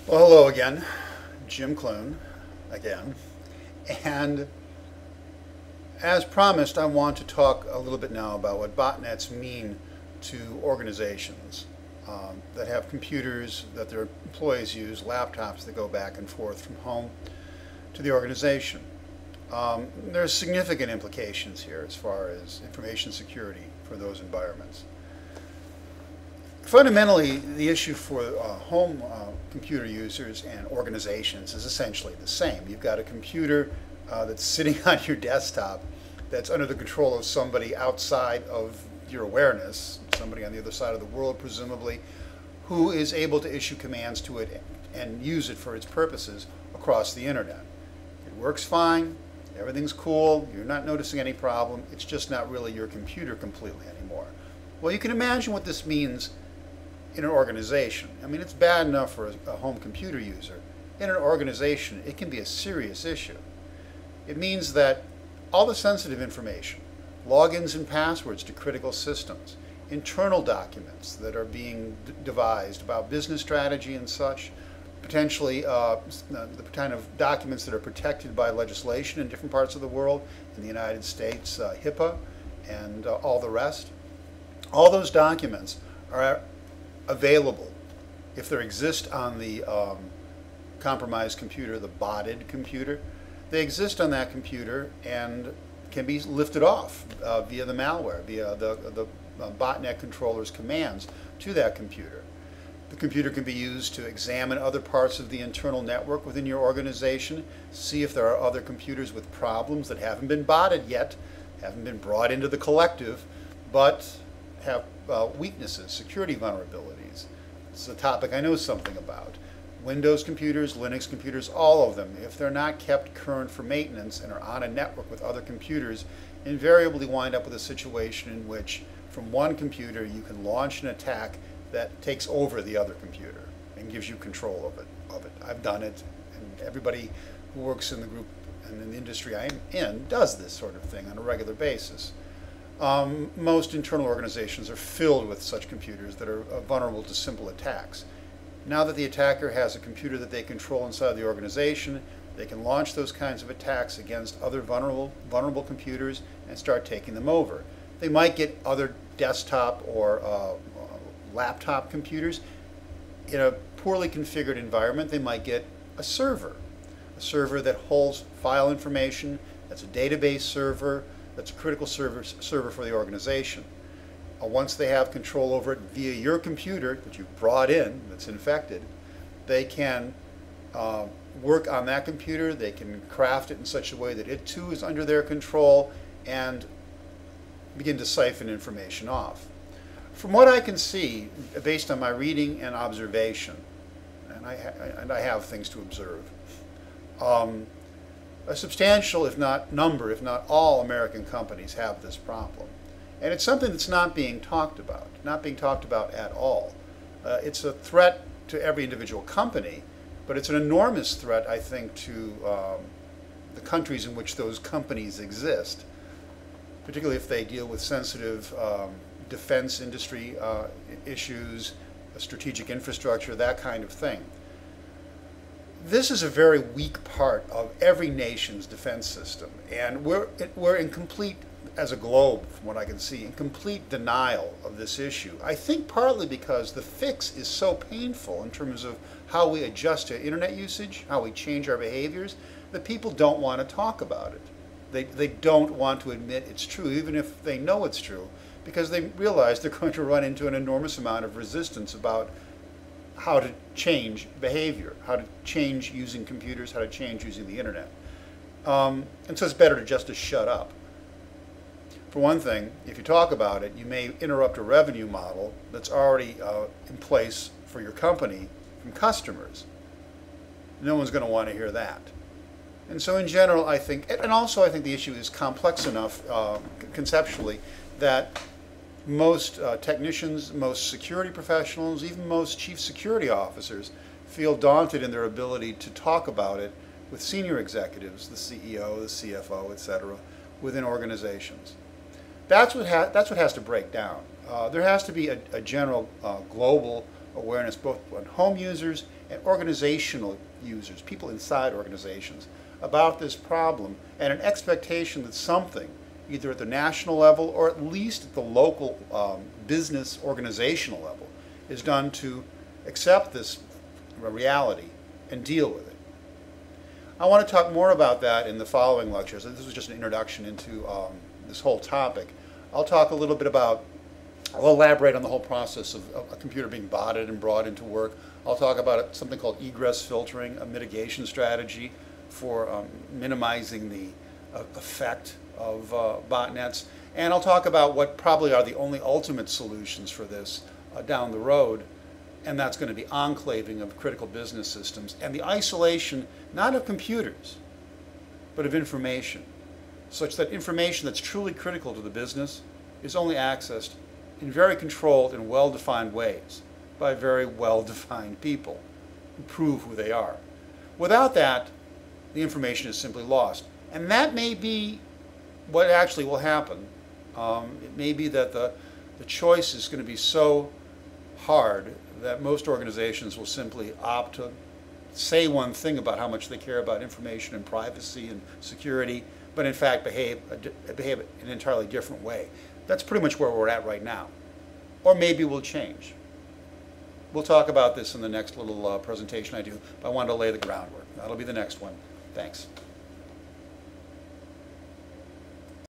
Well, hello again, Jim Clune again. And as promised, I want to talk a little bit now about what botnets mean to organizations that have computers that their employees use, laptops that go back and forth from home to the organization. There's significant implications here as far as information security for those environments. Fundamentally, the issue for home computer users and organizations is essentially the same. You've got a computer that's sitting on your desktop that's under the control of somebody outside of your awareness, somebody on the other side of the world presumably, who is able to issue commands to it and use it for its purposes across the internet. It works fine, everything's cool, you're not noticing any problem, it's just not really your computer completely anymore. Well, you can imagine what this means in an organization. I mean, it's bad enough for a home computer user. In an organization, it can be a serious issue. It means that all the sensitive information, logins and passwords to critical systems, internal documents that are being devised about business strategy and such, potentially the kind of documents that are protected by legislation in different parts of the world, in the United States, HIPAA, and all the rest. All those documents are available if they exist on the compromised computer, the botted computer. They exist on that computer and can be lifted off via the malware, via the botnet controller's commands to that computer. The computer can be used to examine other parts of the internal network within your organization, see if there are other computers with problems that haven't been botted yet, haven't been brought into the collective, but have weaknesses, security vulnerabilities. This is a topic I know something about. Windows computers, Linux computers, all of them, if they're not kept current for maintenance and are on a network with other computers, invariably wind up with a situation in which from one computer you can launch an attack that takes over the other computer and gives you control of it. I've done it, and everybody who works in the group and in the industry I'm in does this sort of thing on a regular basis. Most internal organizations are filled with such computers that are vulnerable to simple attacks. Now that the attacker has a computer that they control inside the organization, they can launch those kinds of attacks against other vulnerable computers and start taking them over. They might get other desktop or laptop computers. In a poorly configured environment, they might get a server that holds file information, that's a database server, that's a critical server for the organization. Once they have control over it via your computer that you've brought in that's infected, they can work on that computer, they can craft it in such a way that it too is under their control and begin to siphon information off. From what I can see, based on my reading and observation, and I have things to observe, a substantial, if not all American companies have this problem. And it's something that's not being talked about at all. It's a threat to every individual company, but it's an enormous threat, I think, to the countries in which those companies exist, particularly if they deal with sensitive defense industry issues, strategic infrastructure, that kind of thing. This is a very weak part of every nation's defense system, and we're in complete, as a globe, from what I can see, in complete denial of this issue. I think partly because the fix is so painful in terms of how we adjust to internet usage, how we change our behaviors, that people don't want to talk about it. They don't want to admit it's true, even if they know it's true, because they realize they're going to run into an enormous amount of resistance about how to change behavior, how to change using computers, how to change using the internet. And so it's better to just shut up. For one thing, if you talk about it, you may interrupt a revenue model that's already in place for your company from customers. No one's going to want to hear that. And so in general, I think, and also I think the issue is complex enough conceptually that most technicians, most security professionals, even most chief security officers feel daunted in their ability to talk about it with senior executives, the CEO, the CFO, etc., within organizations. That's what has to break down. There has to be a general global awareness both on home users and organizational users, people inside organizations, about this problem, and an expectation that something, either at the national level or at least at the local business organizational level, is done to accept this reality and deal with it. I want to talk more about that in the following lectures. This was just an introduction into this whole topic. I'll talk a little bit about, I'll elaborate on the whole process of a computer being botted and brought into work. I'll talk about something called egress filtering, a mitigation strategy for minimizing the effect of botnets. And I'll talk about what probably are the only ultimate solutions for this down the road, and that's going to be enclaving of critical business systems and the isolation not of computers, but of information, such that information that's truly critical to the business is only accessed in very controlled and well-defined ways by very well-defined people who prove who they are. Without that, the information is simply lost. And that may be what actually will happen. It may be that the choice is going to be so hard that most organizations will simply opt to say one thing about how much they care about information and privacy and security, but in fact behave in an entirely different way. That's pretty much where we're at right now. Or maybe we'll change. We'll talk about this in the next little presentation I do, but I wanted to lay the groundwork. That'll be the next one. Thanks.